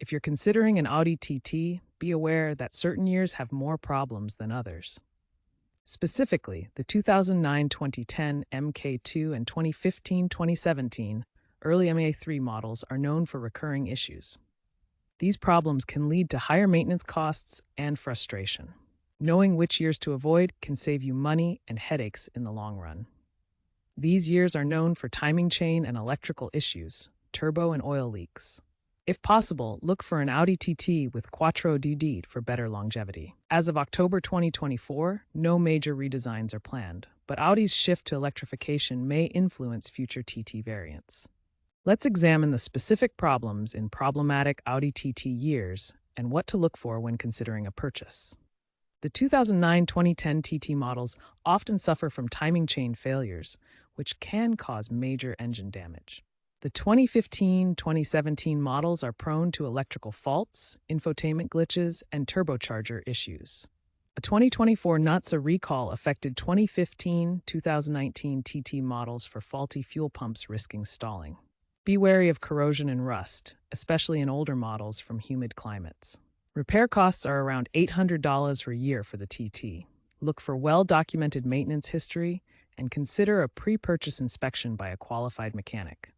If you're considering an Audi TT, be aware that certain years have more problems than others. Specifically, the 2009-2010 MK2 and 2015-2017 early MA3 models are known for recurring issues. These problems can lead to higher maintenance costs and frustration. Knowing which years to avoid can save you money and headaches in the long run. These years are known for timing chain and electrical issues, turbo and oil leaks. If possible, look for an Audi TT with Quattro DD for better longevity. As of October 2024, no major redesigns are planned, but Audi's shift to electrification may influence future TT variants. Let's examine the specific problems in problematic Audi TT years and what to look for when considering a purchase. The 2009-2010 TT models often suffer from timing chain failures, which can cause major engine damage. The 2015-2017 models are prone to electrical faults, infotainment glitches, and turbocharger issues. A 2024 NHTSA recall affected 2015-2019 TT models for faulty fuel pumps risking stalling. Be wary of corrosion and rust, especially in older models from humid climates. Repair costs are around $800 per year for the TT. Look for well-documented maintenance history and consider a pre-purchase inspection by a qualified mechanic.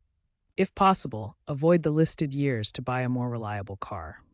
If possible, avoid the listed years to buy a more reliable car.